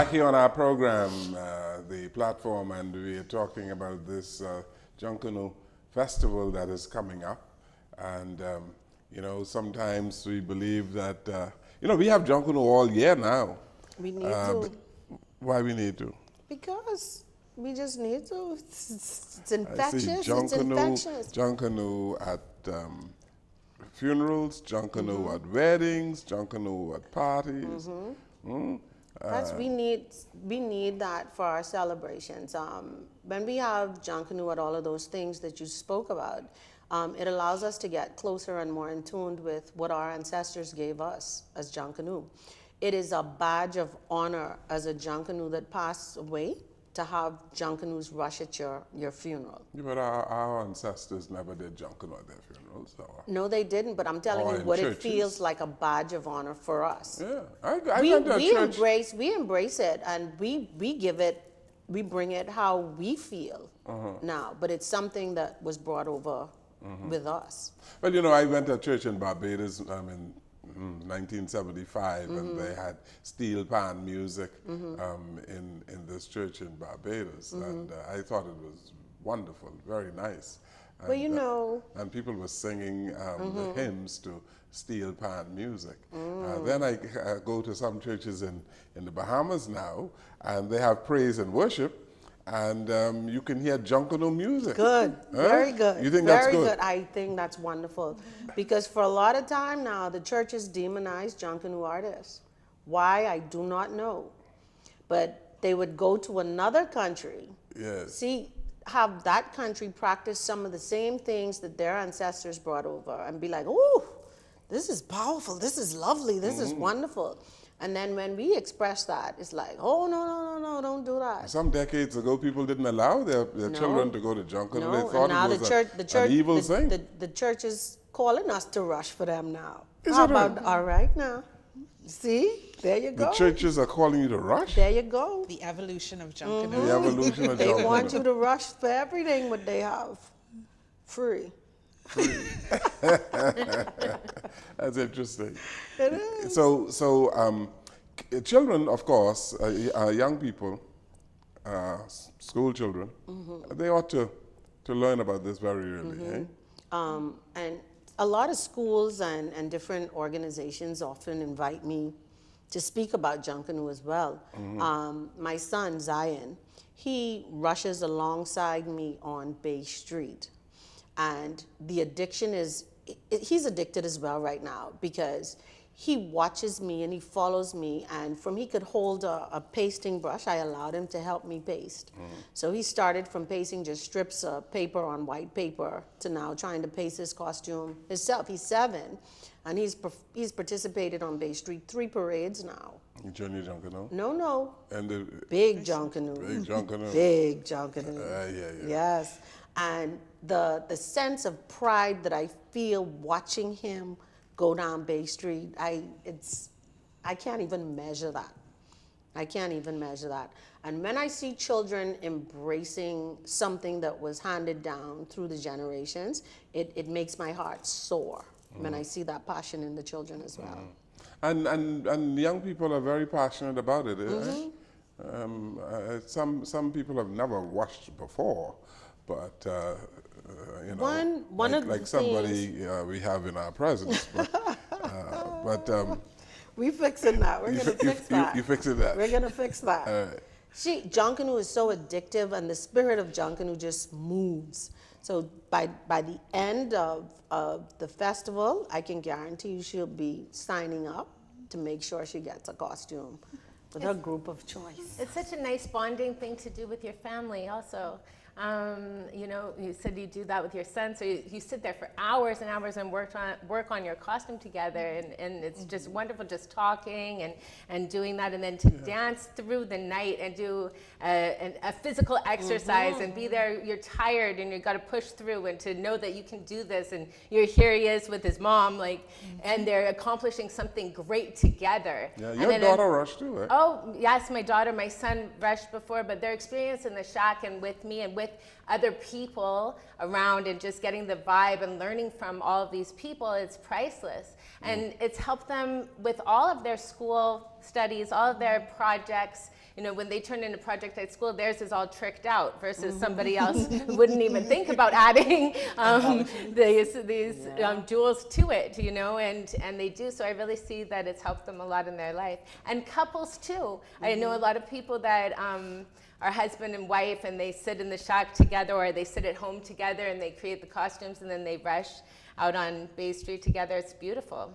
back here on our program, the platform, and we are talking about this Junkanoo festival that is coming up. And, you know, sometimes we believe that, you know, we have Junkanoo all year now. We need to. Why we need to? Because we just need to. It's infectious. I see Junkanoo, It's infectious. Junkanoo at funerals, Junkanoo at weddings, Junkanoo at parties. We need that for our celebrations. When we have Junkanoo at all of those things that you spoke about, it allows us to get closer and more in tune with what our ancestors gave us as Junkanoo. It is a badge of honor as a Junkanoo that passed away to have Junkanoos rush at your funeral. Yeah, but our ancestors never did Junkanoo at their funerals. So. No, they didn't, but I'm telling you what churches. It feels like a badge of honor for us. Yeah, I went to a church. We embrace it, and we bring it how we feel now, but it's something that was brought over with us. Well, you know, I went to a church in Barbados in 1975, and they had steel pan music in this church in Barbados, and I thought it was wonderful, very nice. And, well, you know, and people were singing the hymns to steel pan music. Then I go to some churches in the Bahamas now, and they have praise and worship. And you can hear Junkanoo music. Good, very good. You think very that's good? I think that's wonderful. Because for a lot of time now, the churches demonize Junkanoo artists. Why, I do not know. But they would go to another country, have that country practice some of the same things that their ancestors brought over and be like, ooh, this is powerful, this is lovely, this is wonderful. And then when we express that, it's like, oh, no, don't do that. Some decades ago, people didn't allow their children to go to Junkanoo. No, They thought and now it was an evil thing. The church is calling us to rush for them now. Is How it about, right? all right now. See, there you go. The churches are calling you to rush? There you go. The evolution of Junkanoo. The evolution of They Junkanoo. want you to rush for everything what they have. Free. That's interesting. It is. So children, of course, young people, school children, they ought to learn about this very early. Eh? And a lot of schools and different organizations often invite me to speak about Junkanoo as well. My son, Zion, he rushes alongside me on Bay Street. And the addiction is, he's addicted as well right now because he watches me and he follows me, and from he could hold a pasting brush, I allowed him to help me paste. So he started from pasting just strips of paper on white paper to now trying to paste his costume himself. He's 7, and he's participated on Bay Street 3 parades now. Junior Junkanoo? No. And the Big Junkanoo. Big Junkanoo. Big Junkanoo. Yeah. Yes. And the sense of pride that I feel watching him go down Bay Street, I can't even measure that. I can't even measure that. And when I see children embracing something that was handed down through the generations, it makes my heart soar when I see that passion in the children as well. And young people are very passionate about it. Some people have never washed before, but you know, one of like the somebody we have in our presence. But we fixing that. We're gonna fix that. You fixing that. We're gonna fix that. See, Junkanoo is so addictive, and the spirit of Junkanoo just moves. So by the end of the festival, I can guarantee you she'll be signing up to make sure she gets a costume with her group of choice. It's such a nice bonding thing to do with your family also. You know, you said you do that with your son, so you sit there for hours and hours and work on your costume together, and it's just wonderful just talking and doing that, and then to dance through the night and do a physical exercise and be there. You're tired and you've got to push through, and to know that you can do this, and here he is with his mom, like, and they're accomplishing something great together. Yeah, your daughter rushed too, eh? Oh, yes, my son rushed before, but their experience in the shack and with me and with other people around and just getting the vibe and learning from all of these people, it's priceless. And it's helped them with all of their school studies, all of their projects. You know, when they turn in a project at school, theirs is all tricked out versus somebody else who wouldn't even think about adding these jewels to it, you know, and they do. So I really see that it's helped them a lot in their life. And couples too. I know a lot of people that are husband and wife and they sit in the shack together or they sit at home together and they create the costumes and then they rush out on Bay Street together. It's beautiful.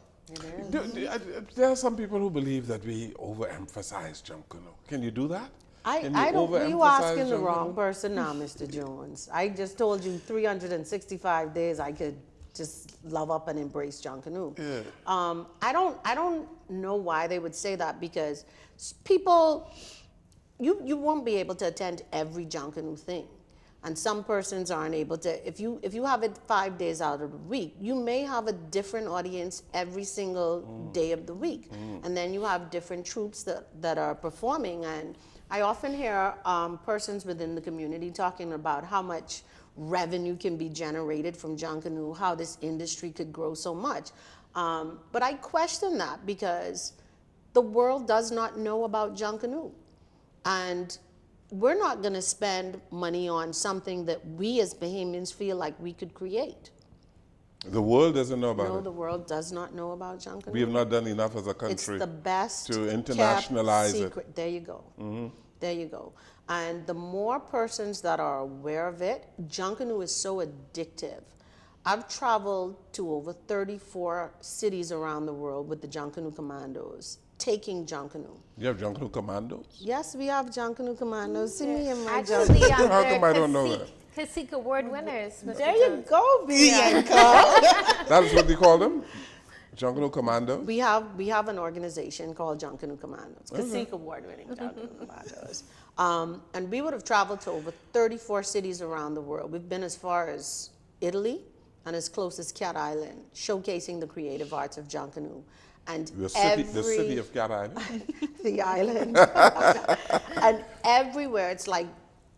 There are some people who believe that we overemphasize Junkanoo. Can you do that? I don't. You asking the wrong person now, Mr. Jones. I just told you 365 days I could just love up and embrace Junkanoo. Yeah. I don't know why they would say that, because people, you won't be able to attend every Junkanoo thing. And some persons aren't able to. If you have it 5 days out of the week, you may have a different audience every single day of the week. And then you have different troops that are performing. And I often hear persons within the community talking about how much revenue can be generated from Junkanoo, how this industry could grow so much. But I question that, because the world does not know about Junkanoo. And we're not going to spend money on something that we as Bahamians feel like we could create. The world doesn't know about it. No, the world does not know about Junkanoo. We have not done enough as a country. It's the best to internationalize kept secret. There you go. There you go. And the more persons that are aware of it, Junkanoo is so addictive. I've traveled to over 34 cities around the world with the Junkanoo Commandos, taking Junkanoo. You have Junkanoo Commandos? Yes, we have Junkanoo Commandos. See me in my Actually, Junkanoo. How come I don't know that? Cacique Award winners. Mr. There you Jones. go, Bianca. That's what they call them? Junkanoo Commandos? We have an organization called Junkanoo Commandos, Cacique Award-winning Junkanoo Commandos. And we would have traveled to over 34 cities around the world. We've been as far as Italy and as close as Cat Island, showcasing the creative arts of Junkanoo. And The city of Cat Island? the island. And everywhere, it's like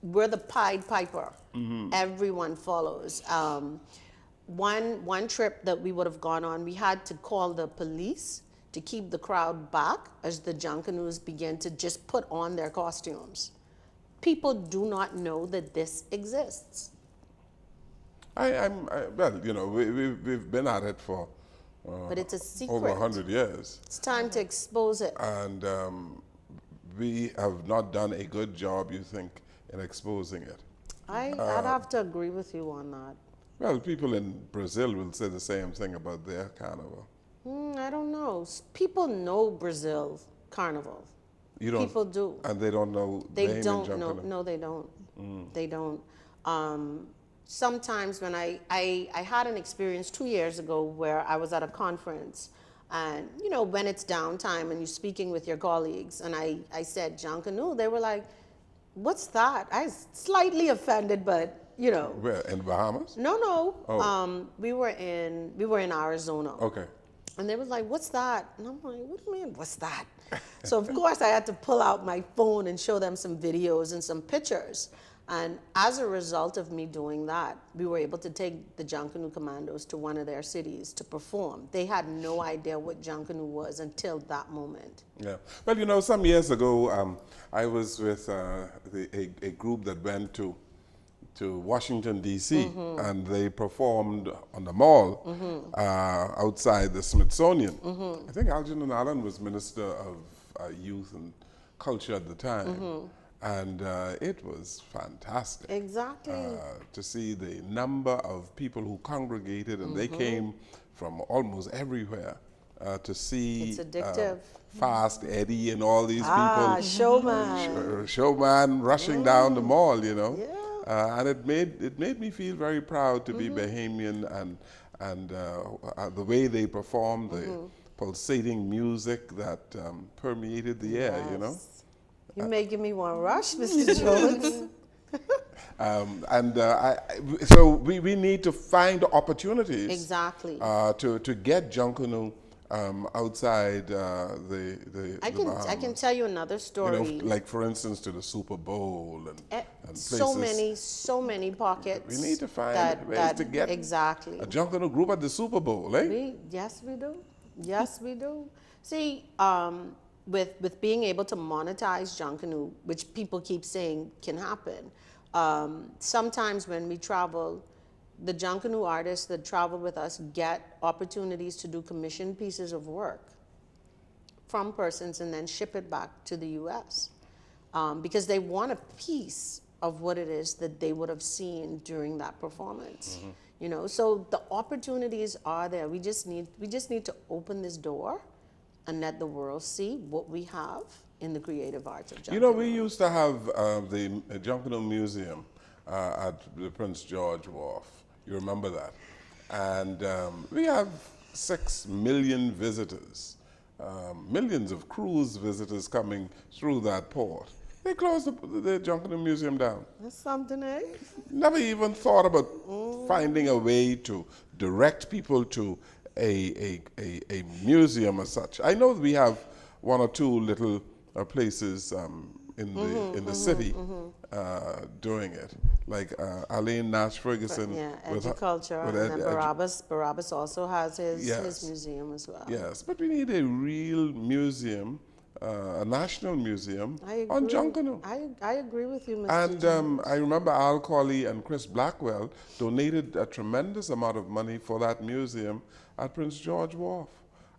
we're the Pied Piper. Everyone follows. One trip that we would have gone on, we had to call the police to keep the crowd back as the Junkanoos began to just put on their costumes. People do not know that this exists. Well, you know, we've been at it for But it's a secret. over 100 years. It's time to expose it. And we have not done a good job, you think, in exposing it. I'd have to agree with you on that. Well, people in Brazil will say the same thing about their carnival. I don't know. People know Brazil carnival. You don't, People do. And they don't know They Bahamian don't know. Junkanoo. No, they don't. They don't. Sometimes when I had an experience 2 years ago where I was at a conference, and you know, when it's downtime and you're speaking with your colleagues, and I said Junkanoo, they were like, "What's that?" I was slightly offended, but you know. Where, in Bahamas? No. Oh. We were in Arizona. Okay. And they was like, "What's that?" And I'm like, "What do you mean, what's that?" So of course I had to pull out my phone and show them some videos and some pictures. And as a result of me doing that, we were able to take the Junkanoo Commandos to one of their cities to perform. They had no idea what Junkanoo was until that moment. Yeah. Well, you know, some years ago, I was with a group that went to Washington, D.C., and they performed on the mall outside the Smithsonian. I think Algernon Allen was Minister of Youth and Culture at the time. And it was fantastic. Exactly. To see the number of people who congregated, and they came from almost everywhere to see It's addictive. Fast Eddie and all these people. Showman. Showman rushing down the mall, you know. Yeah. And it made me feel very proud to be Bahamian, and the way they performed, the pulsating music that permeated the air, you know. You're making me want to rush, Mr. Jones. So we need to find opportunities Exactly. to get Junkanoo outside the I Bahamas. can tell you another You story. know, like for instance, to the Super Bowl and places. So many pockets. We need to find that, ways that to get exactly. a Junkanoo group at the Super Bowl, eh? Yes, we do. Yes, we do. See, with being able to monetize Junkanoo, which people keep saying can happen, sometimes when we travel, the Junkanoo artists that travel with us get opportunities to do commission pieces of work from persons and then ship it back to the U.S. Because they want a piece of what it is that they would have seen during that performance. Mm-hmm. You know, so the opportunities are there. We just need to open this door and let the world see what we have in the creative arts of Junkanoo. You know, we used to have the Junkanoo Museum at the Prince George Wharf. You remember that? And we have 6 million visitors, millions of cruise visitors coming through that port. They closed the Junkanoo Museum down. That's something, eh? Never even thought about finding a way to direct people to a museum as such. I know we have 1 or 2 little places in the city doing it, like Alain Nash Ferguson. Yeah, with Educulture. with And then Barabbas also has his Yes. museum as well. Yes, but we need a real museum, a national museum I agree. on Junkanoo. I agree with you, Mr. And I remember Al Colley and Chris Blackwell donated a tremendous amount of money for that museum at Prince George Wharf.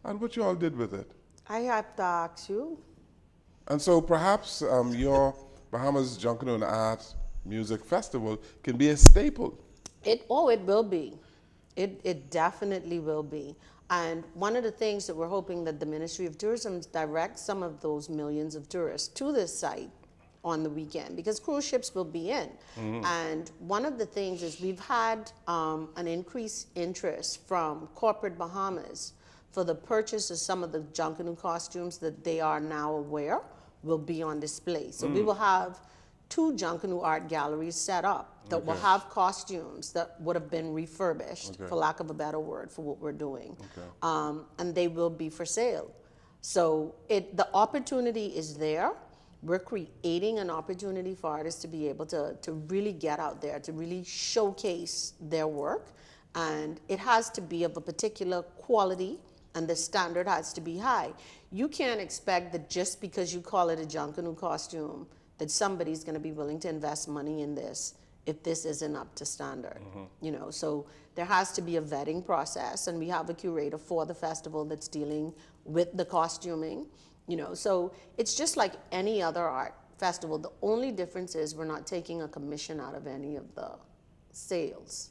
And what you all did with it? I have to ask you. And so perhaps your Bahamas Junkanoo and Art Music Festival can be a staple. It will be. It definitely will be. And one of the things that we're hoping that the Ministry of Tourism directs some of those millions of tourists to this site on the weekend, because cruise ships will be in. And one of the things is we've had an increased interest from corporate Bahamas for the purchase of some of the Junkanoo costumes that they are now aware will be on display. So we will have 2 Junkanoo art galleries set up that will have costumes that would have been refurbished, for lack of a better word, for what we're doing. And they will be for sale. So the opportunity is there. We're creating an opportunity for artists to be able to really get out there, to really showcase their work. And it has to be of a particular quality, and the standard has to be high. You can't expect that just because you call it a Junkanoo costume that somebody's going to be willing to invest money in this if this isn't up to standard. You know, so there has to be a vetting process, and we have a curator for the festival that's dealing with the costuming. You know, so it's just like any other art festival. The only difference is we're not taking a commission out of any of the sales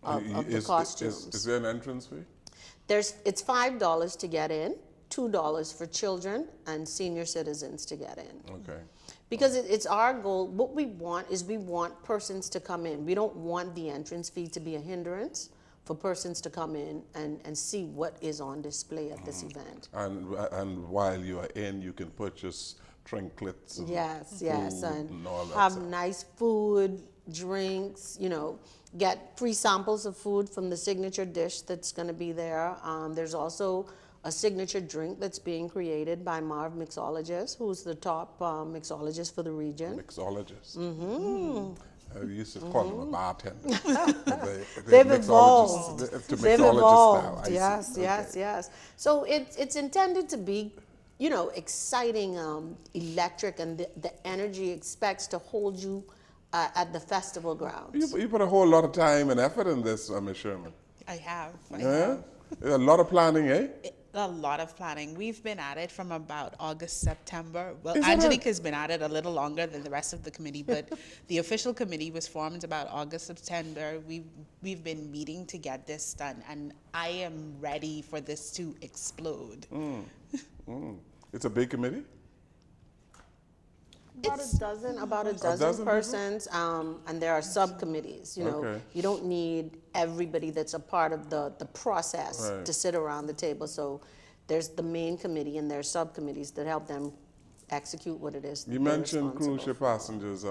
of the costumes. Is there an entrance fee? It's $5 to get in, $2 for children and senior citizens to get in. Okay. Because it's our goal. What we want is we want persons to come in. We don't want the entrance fee to be a hindrance for persons to come in and see what is on display at this event. And while you are in, you can purchase trinkets and Yes, and all that have stuff. nice food, drinks, you know, get free samples of food from the signature dish that's going to be there. There's also a signature drink that's being created by Marv Mixologist, who's the top mixologist for the region. Mixologist. We used to call them a bartender. They've evolved. To They've mixologist evolved. now. I see. Yes, Okay. yes. So it's intended to be, you know, exciting, electric, and the energy expects to hold you at the festival grounds. You put a whole lot of time and effort in this, Ms. Sherman. I have. Yeah? A lot of planning, eh? A lot of planning. We've been at it from about August, September. Well, Is that Angelique has been at it a little longer than the rest of the committee, but the official committee was formed about August, September. We've been meeting to get this done, and I am ready for this to explode. It's a big committee? About a dozen dozen persons, and there are subcommittees. You know, Okay. you don't need everybody that's a part of the process Right. to sit around the table. So there's the main committee, and there's subcommittees that help them execute what it is. You they're mentioned cruise responsible ship passengers.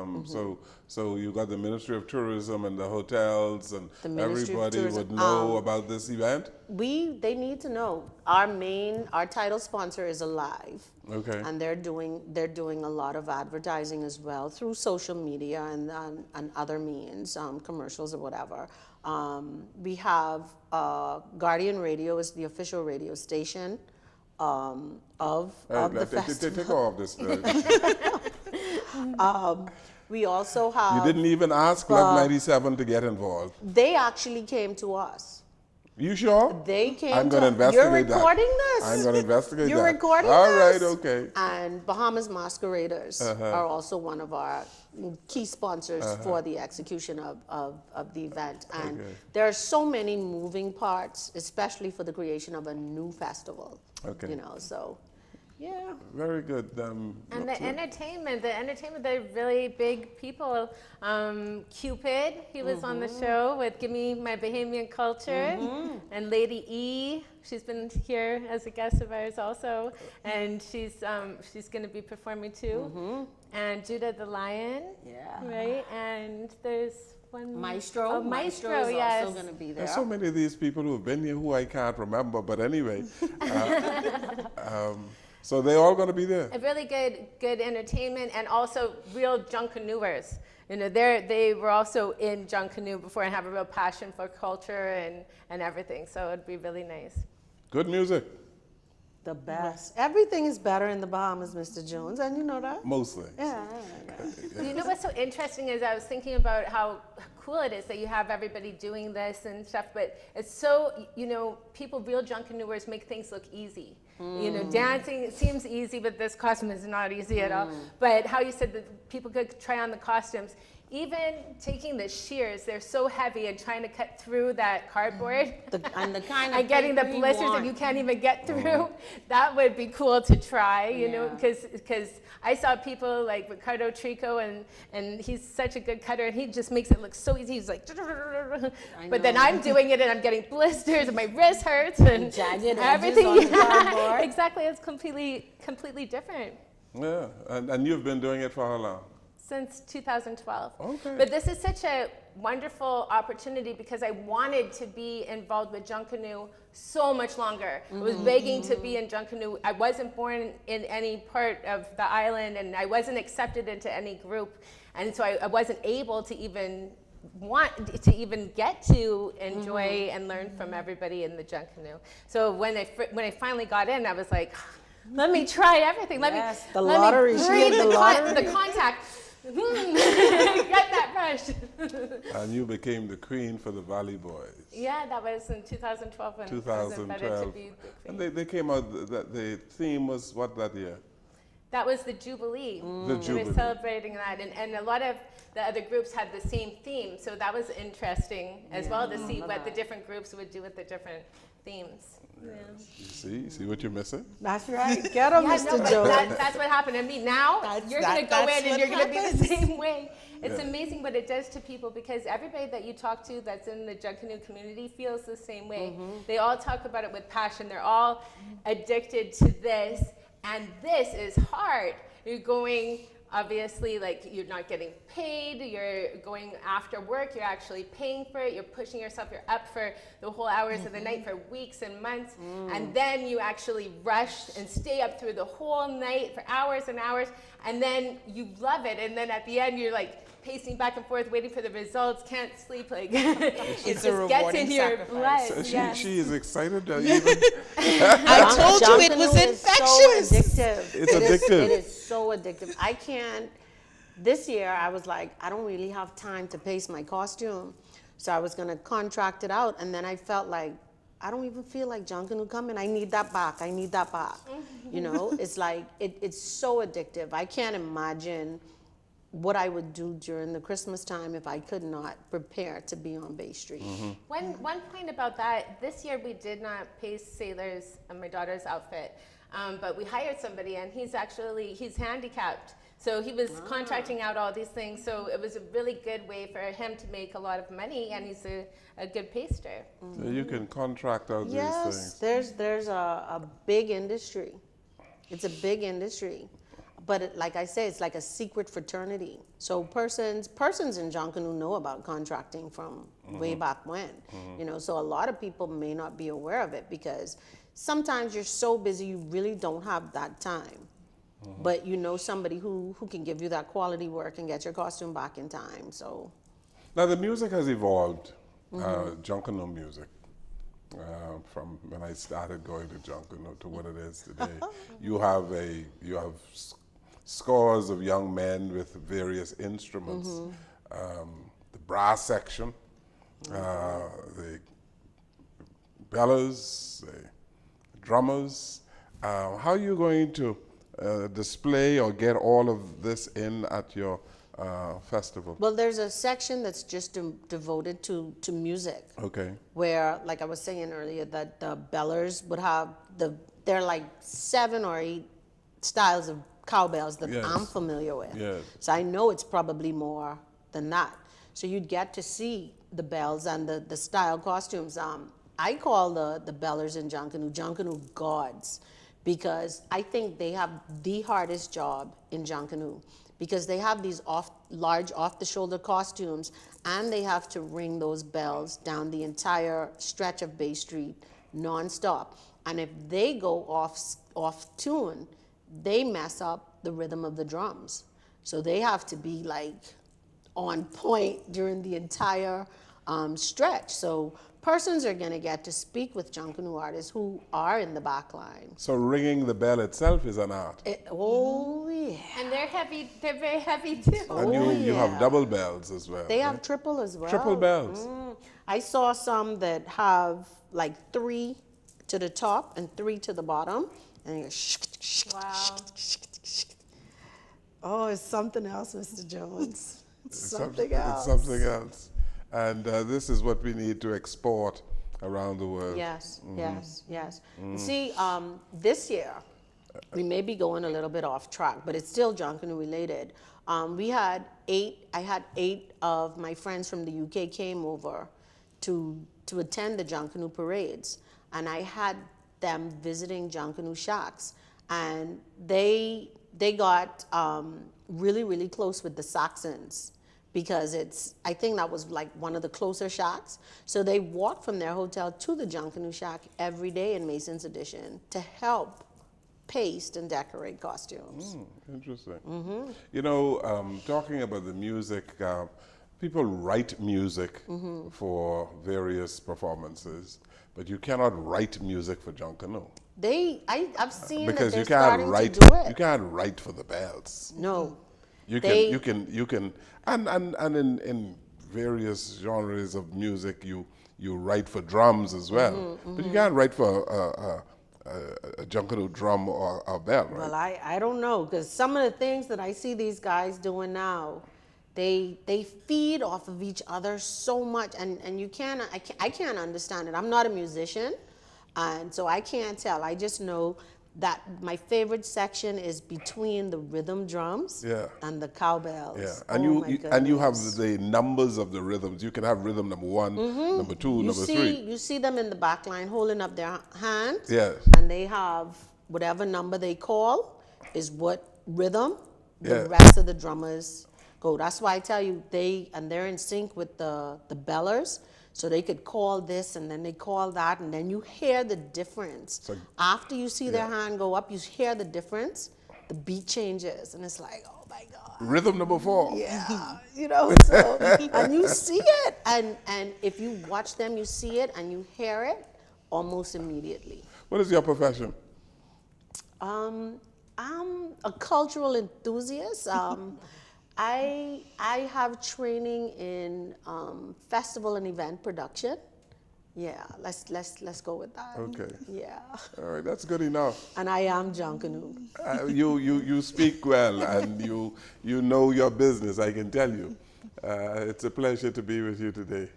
So you got the Ministry of Tourism and the hotels, and The Ministry of everybody Tourism. would know about this event. They need to know. Our title sponsor is Alive. Okay. And they're doing a lot of advertising as well through social media and other means, commercials or whatever. We have Guardian Radio is the official radio station of the festival. Take off this. We also have. You didn't even ask Club 97 to get involved. They actually came to us. You sure? They came I'm to going to us. investigate You're recording that. this? I'm going to investigate You're that. recording All this? right, okay. And Bahamas Masqueraders are also one of our key sponsors for the execution of the event. And there are so many moving parts, especially for the creation of a new festival. Okay. You know, so yeah. Very good. And the entertainment, they're really big people. Cupid, he was on the show with Give Me My Bahamian Culture. And Lady E, she's been here as a guest of ours also. And she's going to be performing too. And Judah the Lion. Yeah. Right? And there's one Maestro. Oh, Maestro, is yes. also going to be there. There's so many of these people who have been here who I can't remember, but anyway. So they're all going to be there. A really good entertainment, and also real Junkanooers. You know, they were also in Junkanoo before and have a real passion for culture and everything. So it'd be really nice. Good music. The best. Everything is better in the Bahamas, Mr. Jones, and you know that? Mostly. Yeah. You know what's so interesting is I was thinking about how cool it is that you have everybody doing this and stuff, but it's so, you know, real Junkanooers make things look easy. You know, dancing, it seems easy, but this costume is not easy at all. But how you said that people could try on the costumes, even taking the shears, they're so heavy, and trying to cut through that cardboard. And the kind of And getting the paper you blisters that want. you can't even get through, that would be cool to try, you know, because I saw people like Ricardo Trico, and he's such a good cutter, and he just makes it look so easy. He's like, but then I'm doing it, and I'm getting blisters, and my wrist hurts, and jagged edges everything. on the cardboard. Exactly, it's completely different. Yeah, and you've been doing it for how long? Since 2012. Okay. But this is such a wonderful opportunity because I wanted to be involved with Junkanoo so much longer. I was begging to be in Junkanoo. I wasn't born in any part of the island, and I wasn't accepted into any group. And so I wasn't able to even get to enjoy and learn from everybody in the Junkanoo. So when I finally got in, I was like, let me try everything. Let me lottery. She breathe had the lottery. the contact. Get that rush. And you became the queen for the Valley Boys. Yeah, that was in 2012 when I was invited to 2012. be the And queen. they came out, the theme was what that year? That was the Jubilee. The They Jubilee. were celebrating that, and a lot of the other groups had the same theme, so that was interesting as well to see what the different groups would do with the different themes. You see what you're missing? That's right. Get him, Yeah, Mr. no, but Jones. that's what happened to me. Now you're going to go that's in and what you're going to be the happens. same way. It's amazing what it does to people because everybody that you talk to that's in the Junkanoo community feels the same way. They all talk about it with passion. They're all addicted to this, and this is hard. You're going, obviously, like you're not getting paid, you're going after work, you're actually paying for it, you're pushing yourself, you're up for the whole hours of the night for weeks and months, and then you actually rush and stay up through the whole night for hours and hours, and then you love it, and then at the end you're like pacing back and forth, waiting for the results, can't sleep, like it It's just a gets rewarding in your sacrifice. blood. So Yes. she is excited. Even, I told you it was Junkanoo is infectious. So addictive. It's addictive. It is so addictive. I can't. This year, I was like, I don't really have time to pace my costume, so I was gonna contract it out, and then I felt like I don't even feel like Junkanoo coming. I need that back. I need that back. You know, it's like it's so addictive. I can't imagine what I would do during the Christmas time if I could not prepare to be on Bay Street. One point about that, this year we did not pace Sailor's and my daughter's outfit, but we hired somebody and he's handicapped. So he was contracting out all these things. So it was a really good way for him to make a lot of money, and he's a good paster. so you can contract out these Yes, things. there's a big industry. It's a big industry. but like I say, it's like a secret fraternity. So persons in Junkanoo know about contracting from way back when. You know, so a lot of people may not be aware of it because sometimes you're so busy you really don't have that time. But you know somebody who can give you that quality work and get your costume back in time. So now the music has evolved, Junkanoo music. From when I started going to Junkanoo to what it is today, you have scores of young men with various instruments, the brass section, the bellers, the drummers. How are you going to display or get all of this in at your festival? well, there's a section that's just devoted to music. Okay. Where, like I was saying earlier, that the bellers would have there are like 7 or 8 styles of cowbells that Yes. I'm familiar with. Yes. So I know it's probably more than that. So you'd get to see the bells and the style costumes. I call the bellers in Junkanoo gods, because I think they have the hardest job in Junkanoo, because they have these large off-the-shoulder costumes, and they have to ring those bells down the entire stretch of Bay Street nonstop. And if they go off tune, they mess up the rhythm of the drums. So they have to be like on point during the entire stretch. So persons are going to get to speak with Junkanoo artists who are in the back line. So ringing the bell itself is an art. Oh, yeah. And they're heavy. They're very heavy too. And you have yeah. double bells as well. They have right? triple as well. Triple bells. I saw some that have like 3 to the top and 3 to the bottom. And you go, Wow. oh, it's something else, Mr. Jones. It's something It's else. something else. And this is what we need to export around the world. Yes, yes. See, this year, we may be going a little bit off track, but it's still Junkanoo related. I had 8 of my friends from the UK came over to attend the Junkanoo parades, and I had them visiting Junkanoo shacks, and they got really, really close with the Saxons, because I think that was like one of the closer shacks. So they walked from their hotel to the Junkanoo shack every day in Mason's Edition to help paste and decorate costumes. Interesting. You know, talking about the music, people write music for various performances, but you cannot write music for Junkanoo. I've seen Because that you they're can't starting write to do it. you can't write for the bells. No. You They- can and in various genres of music you write for drums as well. But you can't write for a Junkanoo drum or a bell, right? Well, I don't know, because some of the things that I see these guys doing now, they feed off of each other so much, and I can't understand it. I'm not a musician, and so I can't tell. I just know that my favorite section is between the rhythm drums and the cowbells. Yeah, Oh and my you have goodness. the numbers of the rhythms. You can have rhythm number 1, number 2, number 3. You see them in the back line holding up their hands. Yes. And they have whatever number they call is what rhythm the Yeah. rest of the drummers go. That's why I tell you they're in sync with the bellers. So they could call this and then they call that, and then you hear the difference. So- After you see their hand go up, you hear the difference. The beat changes, and it's like, oh my God. Rhythm number 4. Yeah, you know, so, and you see it, and if you watch them, you see it, and you hear it almost immediately. What is your profession? I'm a cultural enthusiast. I have training in festival and event production. Yeah, let's go with that. Okay. Yeah, All right, that's good enough. and I am Junkanoo. You speak well, and you know your business, I can tell you. It's a pleasure to be with you today,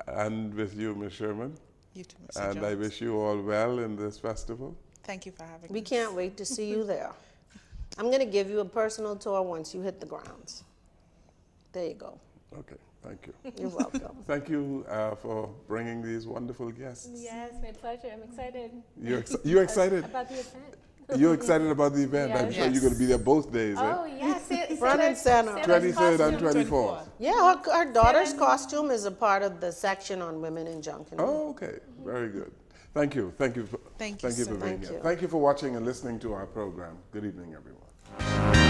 and with you, Ms. Sherman. You too, Mr. And I Jones. wish you all well in this festival. Thank you for having We us. can't wait to see you there. I'm gonna give you a personal tour once you hit the grounds. There you go. Okay, thank you. You're welcome. Thank you for bringing these wonderful guests. Yes, my pleasure. I'm excited You excited? about the event. You're excited about the event. I'm Yes. sure you're going to be there both days. Oh, yes. Front and center. 23rd and 24th. Yeah, her daughter's costume is a part of the section on women in Junkanoo. Oh, okay. Very good. Thank you. Thank you. Thank you for so being much. here. Thank you for watching and listening to our program. Good evening, everyone.